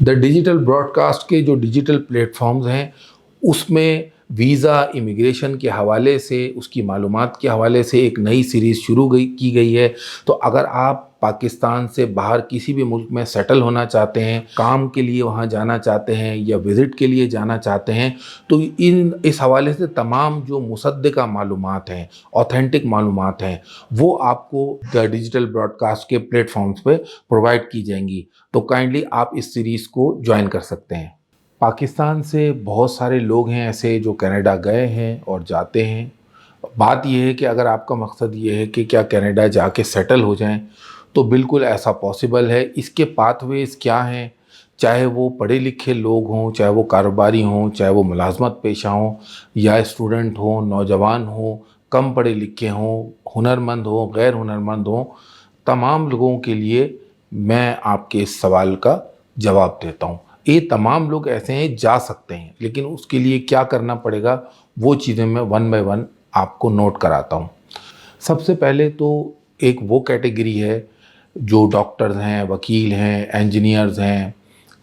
The digital broadcast के जो digital platforms हैं उसमें वीज़ा इमिग्रेशन के हवाले से, उसकी मालूमात के हवाले से एक नई सीरीज़ शुरू की गई है। तो अगर आप पाकिस्तान से बाहर किसी भी मुल्क में सेटल होना चाहते हैं, काम के लिए वहाँ जाना चाहते हैं या विज़िट के लिए जाना चाहते हैं, तो इस हवाले से तमाम जो मुसद्दिक़ा मालूमात हैं, ऑथेंटिक मालूमात हैं, वो आपको द डिजिटल ब्रॉडकास्ट के प्लेटफॉर्म्स पे प्रोवाइड की जाएंगी। तो काइंडली आप इस सीरीज़ को ज्वाइन कर सकते हैं। पाकिस्तान से बहुत सारे लोग हैं ऐसे जो कनाडा गए हैं और जाते हैं। बात यह है कि अगर आपका मकसद ये है कि क्या कनाडा जाके सेटल हो जाएं, तो बिल्कुल ऐसा पॉसिबल है। इसके पाथवेज़ क्या हैं, चाहे वो पढ़े लिखे लोग हों, चाहे वो कारोबारी हों, चाहे वो मुलाजमत पेशा हों या स्टूडेंट हों, नौजवान हों, कम पढ़े लिखे हों, हुनरमंद हों, गैर हुनरमंद हों, तमाम लोगों के लिए मैं आपके इस सवाल का जवाब देता हूँ। ये तमाम लोग ऐसे हैं जा सकते हैं, लेकिन उसके लिए क्या करना पड़ेगा वो चीज़ें मैं वन बाय वन आपको नोट कराता हूँ। सबसे पहले तो एक वो कैटेगरी है जो डॉक्टर्स हैं, वकील हैं, इंजीनियर्स हैं,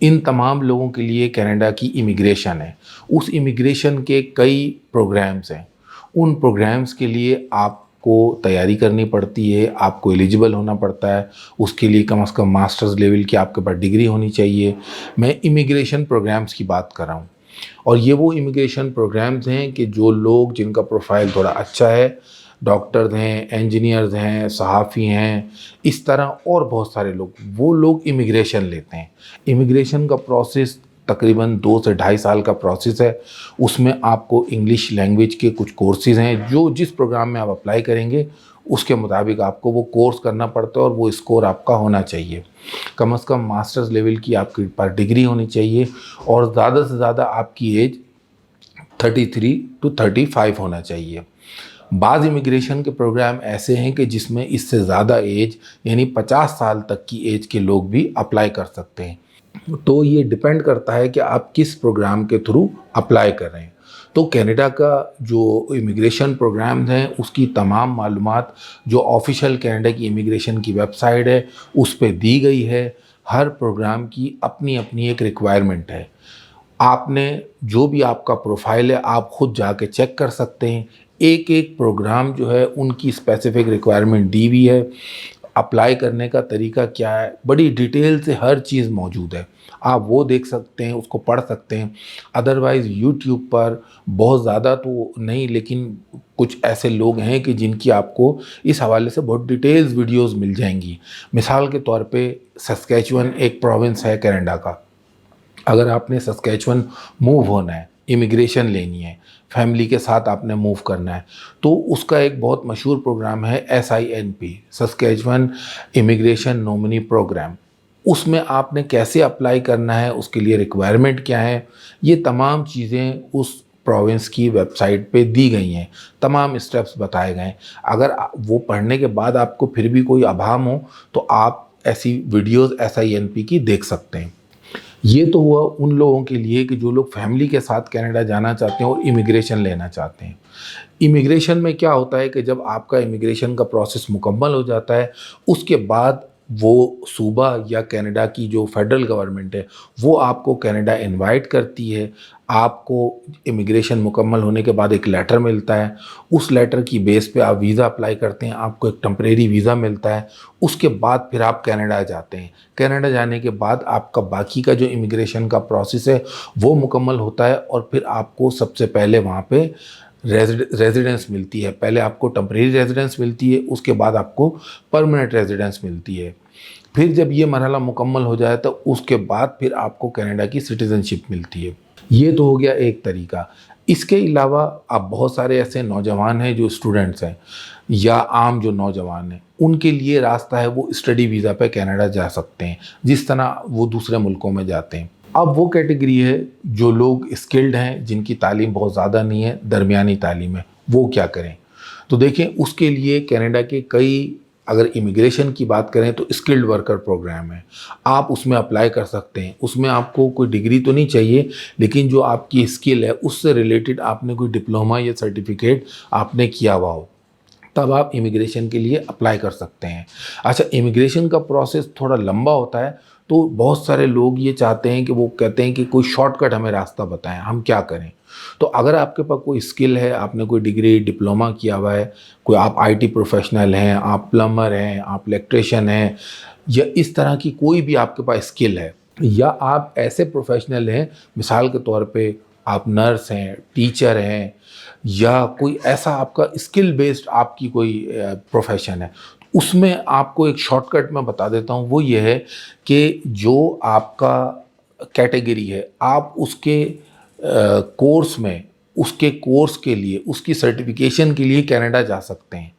इन तमाम लोगों के लिए कनाडा की इमिग्रेशन है। उस इमिग्रेशन के कई प्रोग्राम्स हैं। उन प्रोग्राम्स के लिए आपको तैयारी करनी पड़ती है, आपको एलिजिबल होना पड़ता है। उसके लिए कम से कम मास्टर्स लेवल की आपके पास डिग्री होनी चाहिए। मैं इमिग्रेशन प्रोग्राम्स की बात कर रहा हूँ, और ये वो इमिग्रेशन प्रोग्राम्स हैं कि जो लोग जिनका प्रोफाइल थोड़ा अच्छा है, डॉक्टर्स हैं, इंजीनियर्स हैं, सहाफ़ी हैं, इस तरह और बहुत सारे लोग, वो लोग इमिग्रेशन लेते हैं। इमिग्रेशन का प्रोसेस तकरीबन 2 से ढाई साल का प्रोसेस है। उसमें आपको इंग्लिश लैंग्वेज के कुछ कोर्सेज़ हैं, जो जिस प्रोग्राम में आप अप्लाई करेंगे उसके मुताबिक आपको वो कोर्स करना पड़ता है और वो स्कोर आपका होना चाहिए। कम से कम मास्टर्स लेवल की आपके पास डिग्री होनी चाहिए और ज़्यादा से ज़्यादा आपकी एज 33 टू 35 होना चाहिए। बाज़ इमिग्रेशन के प्रोग्राम ऐसे हैं कि जिसमें इससे ज़्यादा एज यानी 50 साल तक की एज के लोग भी अप्लाई कर सकते हैं। तो ये डिपेंड करता है कि आप किस प्रोग्राम के थ्रू अप्लाई कर रहे हैं। तो कनाडा का जो इमिग्रेशन प्रोग्राम्स हैं उसकी तमाम मालूमात जो ऑफिशियल कनाडा की इमिग्रेशन की वेबसाइट है उस पे दी गई है। हर प्रोग्राम की अपनी अपनी एक रिक्वायरमेंट है। आपने जो भी आपका प्रोफाइल है आप खुद जाके चेक कर सकते हैं। एक एक प्रोग्राम जो है उनकी स्पेसिफिक रिक्वायरमेंट दी हुई है। अप्लाई करने का तरीका क्या है, बड़ी डिटेल से हर चीज़ मौजूद है। आप वो देख सकते हैं, उसको पढ़ सकते हैं। अदरवाइज़ यूट्यूब पर बहुत ज़्यादा तो नहीं, लेकिन कुछ ऐसे लोग हैं कि जिनकी आपको इस हवाले से बहुत डिटेल्स वीडियोस मिल जाएंगी। मिसाल के तौर पे सस्कैचुअन एक प्रोविंस है कनाडा का। अगर आपने सस्कैचुअन मूव होना है, इमिग्रेशन लेनी है, फैमिली के साथ आपने मूव करना है, तो उसका एक बहुत मशहूर प्रोग्राम है SINP, Saskatchewan immigration nominee program. उसमें आपने कैसे अप्लाई करना है, उसके लिए रिक्वायरमेंट क्या है, ये तमाम चीज़ें उस प्रोविंस की वेबसाइट पे दी गई हैं। तमाम स्टेप्स बताए गए हैं। अगर वो पढ़ने के बाद आपको फिर भी कोई अभाम हो तो आप ऐसी वीडियोस SINP की देख सकते हैं। ये तो हुआ उन लोगों के लिए कि जो लोग फैमिली के साथ कनाडा जाना चाहते हैं और इमिग्रेशन लेना चाहते हैं। इमिग्रेशन में क्या होता है कि जब आपका इमिग्रेशन का प्रोसेस मुकम्मल हो जाता है, उसके बाद वो सूबा या कनाडा की जो फेडरल गवर्नमेंट है वो आपको कनाडा इनवाइट करती है। आपको इमिग्रेशन मुकम्मल होने के बाद एक लेटर मिलता है। उस लेटर की बेस पे आप वीज़ा अप्लाई करते हैं, आपको एक टेम्परेरी वीज़ा मिलता है। उसके बाद फिर आप कनाडा जाते हैं। कनाडा जाने के बाद आपका बाकी का जो इमिग्रेशन का प्रोसेस है वो मुकम्मल होता है और फिर आपको सबसे पहले वहाँ पे रेजिडेंस मिलती है। पहले आपको टेम्परेरी रेजिडेंस मिलती है, उसके बाद आपको परमानेंट रेजिडेंस मिलती है। फिर जब ये मरहला मुकम्मल हो जाए तो उसके बाद फिर आपको कनाडा की सिटीज़नशिप मिलती है। ये तो हो गया एक तरीका। इसके अलावा अब बहुत सारे ऐसे नौजवान हैं जो स्टूडेंट्स हैं या आम जो नौजवान हैं, उनके लिए रास्ता है वो स्टडी वीज़ा पे कनाडा जा सकते हैं, जिस तरह वो दूसरे मुल्कों में जाते हैं। अब वो कैटेगरी है जो लोग स्किल्ड हैं, जिनकी तालीम बहुत ज़्यादा नहीं है, दरमियानी तालीम है, वो क्या करें? तो देखें, उसके लिए कनाडा के कई, अगर इमिग्रेशन की बात करें तो स्किल्ड वर्कर प्रोग्राम है। आप उसमें अप्लाई कर सकते हैं। उसमें आपको कोई डिग्री तो नहीं चाहिए, लेकिन जो आपकी स्किल है उससे रिलेटेड आपने कोई डिप्लोमा या सर्टिफिकेट आपने किया हुआ हो, तब आप इमिग्रेशन के लिए अप्लाई कर सकते हैं। अच्छा, इमिग्रेशन का प्रोसेस थोड़ा लंबा होता है, तो बहुत सारे लोग ये चाहते हैं कि वो कहते हैं कि कोई शॉर्टकट हमें रास्ता बताएं, हम क्या करें। तो अगर आपके पास कोई स्किल है, आपने कोई डिग्री डिप्लोमा किया हुआ है, कोई आप आईटी प्रोफेशनल हैं, आप प्लम्बर हैं, आप इलेक्ट्रिशियन हैं, या इस तरह की कोई भी आपके पास स्किल है, या आप ऐसे प्रोफेशनल हैं, मिसाल के तौर पे आप नर्स हैं, टीचर हैं, या कोई ऐसा आपका स्किल बेस्ड आपकी कोई प्रोफेशन है, उसमें आपको एक शॉर्टकट मैं बता देता हूँ। वो ये है कि जो आपका कैटेगरी है, आप उसके कोर्स में, उसके कोर्स के लिए, उसकी सर्टिफिकेशन के लिए कनाडा जा सकते हैं।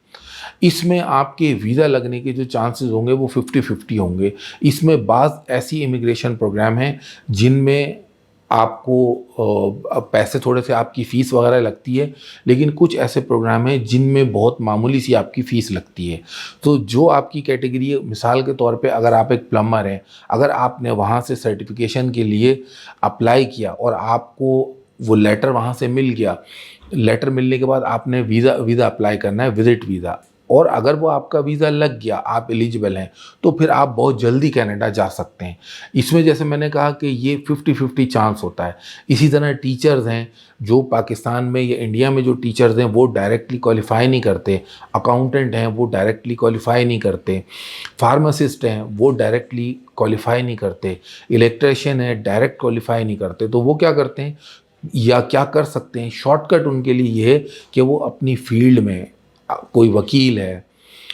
इसमें आपके वीज़ा लगने के जो चांसेस होंगे वो 50-50 होंगे। इसमें बाज़ ऐसी इमिग्रेशन प्रोग्राम हैं जिनमें आपको पैसे थोड़े से आपकी फ़ीस वगैरह लगती है, लेकिन कुछ ऐसे प्रोग्राम हैं जिनमें बहुत मामूली सी आपकी फ़ीस लगती है। तो जो आपकी कैटेगरी है, मिसाल के तौर पे अगर आप एक प्लम्बर हैं, अगर आपने वहाँ से सर्टिफिकेशन के लिए अप्लाई किया और आपको वो लेटर वहाँ से मिल गया, लेटर मिलने के बाद आपने वीज़ा अप्लाई करना है, विज़िट वीज़ा, और अगर वो आपका वीज़ा लग गया, आप एलिजिबल हैं, तो फिर आप बहुत जल्दी कनाडा जा सकते हैं। इसमें जैसे मैंने कहा कि ये 50-50 चांस होता है। इसी तरह टीचर्स हैं, जो पाकिस्तान में या इंडिया में जो टीचर्स हैं वो डायरेक्टली क्वालिफ़ाई नहीं करते। अकाउंटेंट हैं वो डायरेक्टली क्वालिफ़ाई नहीं करते। फार्मासिस्ट हैं वो डायरेक्टली क्वालिफ़ाई नहीं करते। इलेक्ट्रिशियन है डायरेक्ट क्वालिफ़ाई नहीं करते। तो वो क्या करते हैं या क्या कर सकते हैं, शॉर्टकट उनके लिए ये है कि वो अपनी फील्ड में, कोई वकील है,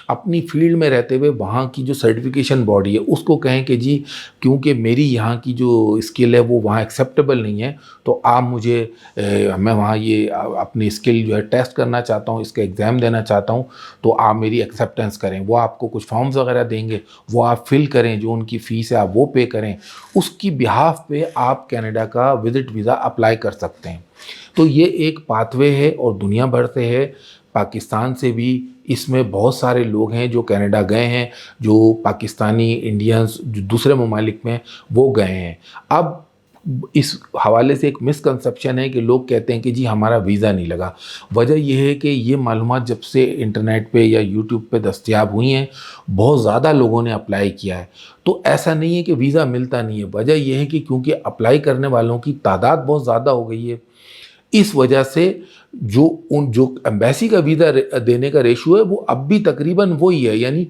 अपनी फील्ड में रहते हुए वहाँ की जो सर्टिफिकेशन बॉडी है उसको कहें कि जी, क्योंकि मेरी यहाँ की जो स्किल है वो वहाँ एक्सेप्टेबल नहीं है, तो आप मुझे मैं वहाँ ये अपनी स्किल जो है टेस्ट करना चाहता हूँ, इसका एग्ज़ाम देना चाहता हूँ, तो आप मेरी एक्सेप्टेंस करें। वो आपको कुछ फॉर्म्स वगैरह देंगे, वो आप फिल करें, जो उनकी फ़ीस है आप वो पे करें, उसकी बिहाफ पे आप कनाडा का विज़िट वीज़ा अप्लाई कर सकते हैं। तो ये एक पाथवे है और दुनिया भर से है, पाकिस्तान से भी इसमें बहुत सारे लोग हैं जो कनाडा गए हैं, जो पाकिस्तानी इंडियंस जो दूसरे ममालिक में वो गए हैं। अब इस हवाले से एक मिसकंसेप्शन है कि लोग कहते हैं कि जी हमारा वीज़ा नहीं लगा। वजह यह है कि ये मालूमात जब से इंटरनेट पे या यूट्यूब पे दस्तयाब हुई हैं, बहुत ज़्यादा लोगों ने अप्लाई किया है। तो ऐसा नहीं है कि वीज़ा मिलता नहीं है, वजह यह है कि क्योंकि अप्लाई करने वालों की तादाद बहुत ज़्यादा हो गई है, इस वजह से जो एम्बेसी का वीज़ा देने का रेशियो है वो अब भी तकरीबन वही है। यानी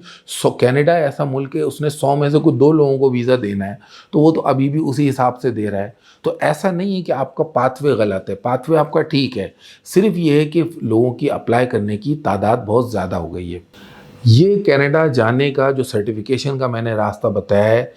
कनाडा ऐसा मुल्क है, उसने 100 में से कुछ 2 लोगों को वीज़ा देना है, तो वो तो अभी भी उसी हिसाब से दे रहा है। तो ऐसा नहीं है कि आपका पाथवे गलत है, पाथवे आपका ठीक है, सिर्फ ये है कि लोगों की अप्लाई करने की तादाद बहुत ज़्यादा हो गई है। ये कनाडा जाने का जो सर्टिफिकेशन का मैंने रास्ता बताया है,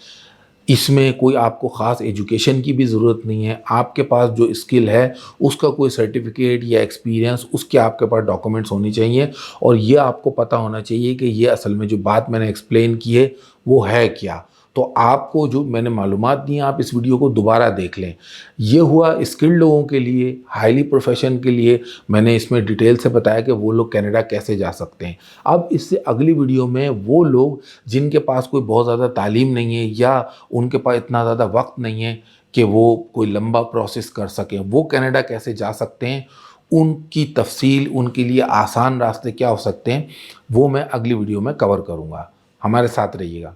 इसमें कोई आपको ख़ास एजुकेशन की भी ज़रूरत नहीं है। आपके पास जो स्किल है उसका कोई सर्टिफिकेट या एक्सपीरियंस, उसके आपके पास डॉक्यूमेंट्स होनी चाहिए, और ये आपको पता होना चाहिए कि ये असल में जो बात मैंने एक्सप्लेन की है वो है क्या। तो आपको जो मैंने मालूमात दी हैं, आप इस वीडियो को दोबारा देख लें। ये हुआ स्किल्ड लोगों के लिए, हाईली प्रोफेशन के लिए मैंने इसमें डिटेल से बताया कि वो लोग कनाडा कैसे जा सकते हैं। अब इससे अगली वीडियो में वो लोग जिनके पास कोई बहुत ज़्यादा तालीम नहीं है या उनके पास इतना ज़्यादा वक्त नहीं है कि वो कोई लंबा प्रोसेस कर सकें, वो कनाडा कैसे जा सकते हैं, उनकी तफसील, उनके लिए आसान रास्ते क्या हो सकते हैं, वो मैं अगली वीडियो में कवर करूँगा। हमारे साथ रहिएगा।